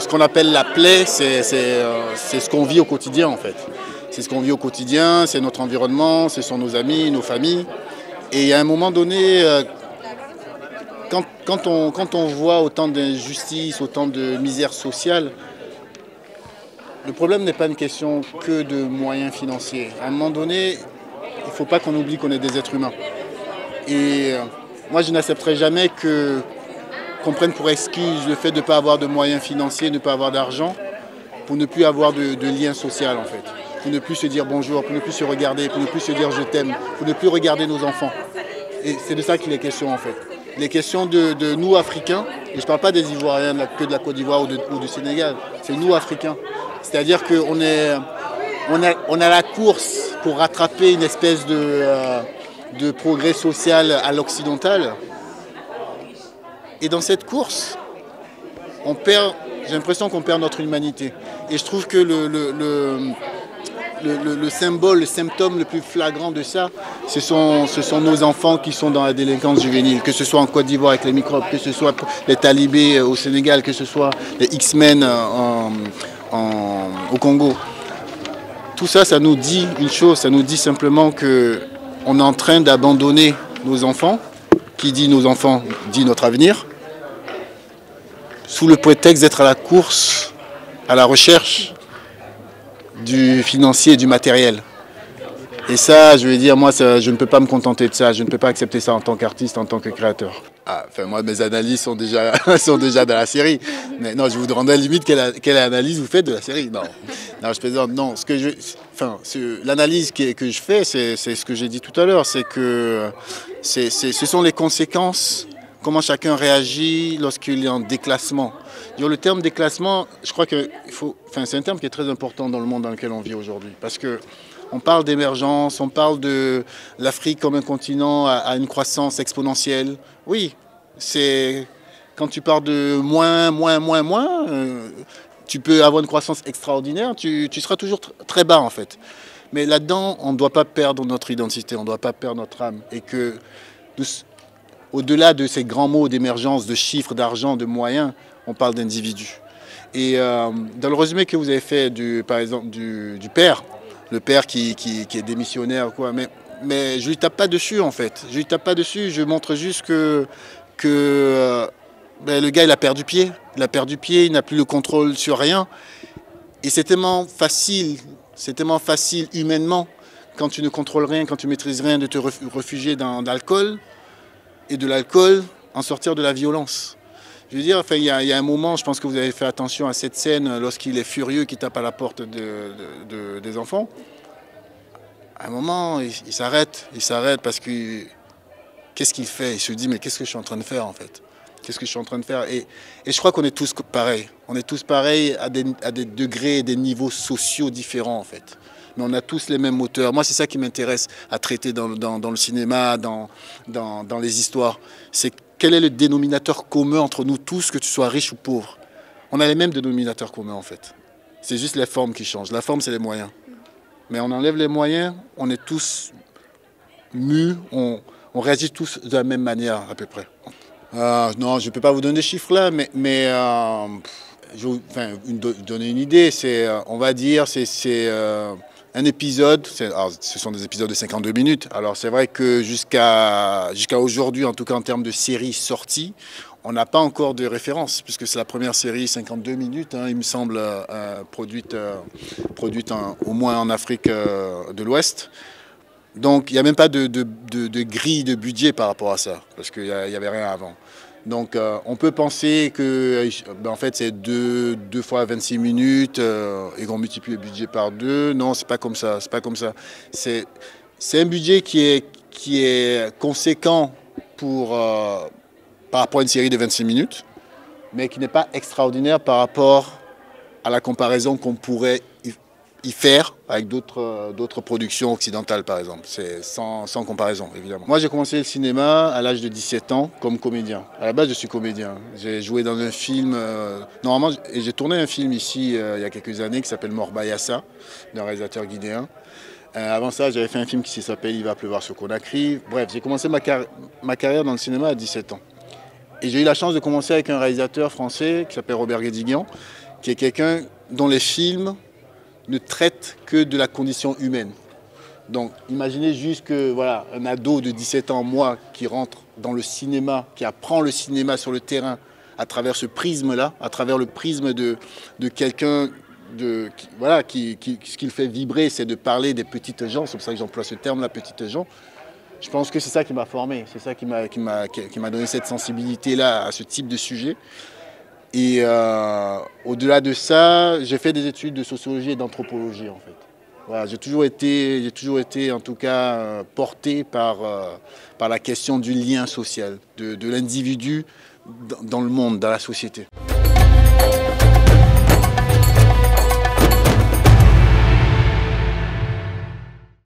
ce qu'on appelle la plaie, c'est ce qu'on vit au quotidien en fait. C'est ce qu'on vit au quotidien, c'est notre environnement, ce sont nos amis, nos familles. Et à un moment donné, quand on voit autant d'injustices, autant de misère sociale, le problème n'est pas une question que de moyens financiers. À un moment donné, il ne faut pas qu'on oublie qu'on est des êtres humains. Et moi, je n'accepterai jamais qu'on prenne pour excuse le fait de ne pas avoir de moyens financiers, de ne pas avoir d'argent, pour ne plus avoir de lien social en fait. Pour ne plus se dire bonjour, pour ne plus se regarder, pour ne plus se dire je t'aime, pour ne plus regarder nos enfants. Et c'est de ça qu'il est question en fait. Il est question de nous Africains, et je ne parle pas des Ivoiriens que de la Côte d'Ivoire ou du Sénégal, c'est nous Africains. C'est-à-dire qu'on a la course pour rattraper une espèce de progrès social à l'occidental. Et dans cette course, j'ai l'impression qu'on perd notre humanité. Et je trouve que le symbole, le symptôme le plus flagrant de ça, ce sont nos enfants qui sont dans la délinquance juvénile, que ce soit en Côte d'Ivoire avec les microbes, que ce soit les talibés au Sénégal, que ce soit les X-Men au Congo. Tout ça, ça nous dit une chose, ça nous dit simplement qu'on est en train d'abandonner nos enfants. Qui dit nos enfants dit notre avenir, sous le prétexte d'être à la course, à la recherche du financier et du matériel. Et ça, je vais dire, moi, je ne peux pas me contenter de ça, je ne peux pas accepter ça en tant qu'artiste, en tant que créateur. Moi, mes analyses sont déjà dans la série. Mais non, je vous demanderais limite quelle analyse vous faites de la série. Non, je plaisante. Non, l'analyse que je fais, c'est ce que j'ai dit tout à l'heure, c'est que ce sont les conséquences, comment chacun réagit lorsqu'il est en déclassement. Le terme déclassement, je crois que c'est un terme qui est très important dans le monde dans lequel on vit aujourd'hui. Parce que on parle d'émergence, on parle de l'Afrique comme un continent à une croissance exponentielle. Oui, c'est quand tu pars de moins, tu peux avoir une croissance extraordinaire, tu seras toujours très bas en fait. Mais là-dedans, on ne doit pas perdre notre identité, on ne doit pas perdre notre âme. Et que, au-delà de ces grands mots d'émergence, de chiffres, d'argent, de moyens, on parle d'individus. Et dans le résumé que vous avez fait, par exemple, du père, le père qui est démissionnaire, quoi, mais je ne lui tape pas dessus en fait. Je lui tape pas dessus, je montre juste que le gars il a perdu pied. Il a perdu pied, il n'a plus le contrôle sur rien. Et c'est tellement facile humainement, quand tu ne contrôles rien, quand tu ne maîtrises rien, de te réfugier dans l'alcool, et de l'alcool en sortir de la violence. Je veux dire, il y a un moment, je pense que vous avez fait attention à cette scène lorsqu'il est furieux, qui tape à la porte des enfants. À un moment, il s'arrête parce que qu'est-ce qu'il fait? Il se dit, mais qu'est-ce que je suis en train de faire en fait? Qu'est-ce que je suis en train de faire? Et je crois qu'on est tous pareils. On est tous pareils à des degrés et des niveaux sociaux différents en fait. Mais on a tous les mêmes moteurs. Moi, c'est ça qui m'intéresse à traiter dans le cinéma, dans les histoires. C'est quel est le dénominateur commun entre nous tous, que tu sois riche ou pauvre? On a les mêmes dénominateurs communs en fait. C'est juste les formes qui changent. La forme, c'est les moyens. Mais on enlève les moyens, on est tous mus, on réagit tous de la même manière à peu près. Non, je ne peux pas vous donner des chiffres là, mais donner une idée, on va dire, c'est un épisode, ce sont des épisodes de 52 minutes. Alors c'est vrai que jusqu'à aujourd'hui, en tout cas en termes de séries sorties, on n'a pas encore de référence, puisque c'est la première série 52 minutes, il me semble, produite au moins en Afrique de l'Ouest. Donc il n'y a même pas de grille de budget par rapport à ça, parce qu'il n'y avait rien avant. Donc on peut penser que en fait c'est 2 fois 26 minutes et qu'on multiplie le budget par 2. Non, c'est pas comme ça. C'est un budget qui est conséquent par rapport à une série de 26 minutes, mais qui n'est pas extraordinaire par rapport à la comparaison qu'on pourrait y faire avec d'autres productions occidentales, par exemple. C'est sans comparaison, évidemment. Moi, j'ai commencé le cinéma à l'âge de 17 ans comme comédien. À la base, je suis comédien. J'ai joué dans un film... j'ai tourné un film ici il y a quelques années qui s'appelle Morbayassa, d'un réalisateur guinéen. Avant ça, j'avais fait un film qui s'appelle Il va pleuvoir sur Conakry. Bref, j'ai commencé ma carrière dans le cinéma à 17 ans. Et j'ai eu la chance de commencer avec un réalisateur français qui s'appelle Robert Guédiguian, qui est quelqu'un dont les films ne traitent que de la condition humaine. Donc imaginez juste que voilà, un ado de 17 ans, moi, qui rentre dans le cinéma, qui apprend le cinéma sur le terrain à travers ce prisme-là, à travers le prisme de quelqu'un voilà, ce qui le fait vibrer, c'est de parler des petites gens, c'est pour ça que j'emploie ce terme-là, petites gens. Je pense que c'est ça qui m'a formé, c'est ça qui m'a donné cette sensibilité-là à ce type de sujet. Et au-delà de ça, j'ai fait des études de sociologie et d'anthropologie en fait. Voilà, j'ai toujours été en tout cas porté par la question du lien social, de l'individu dans le monde, dans la société.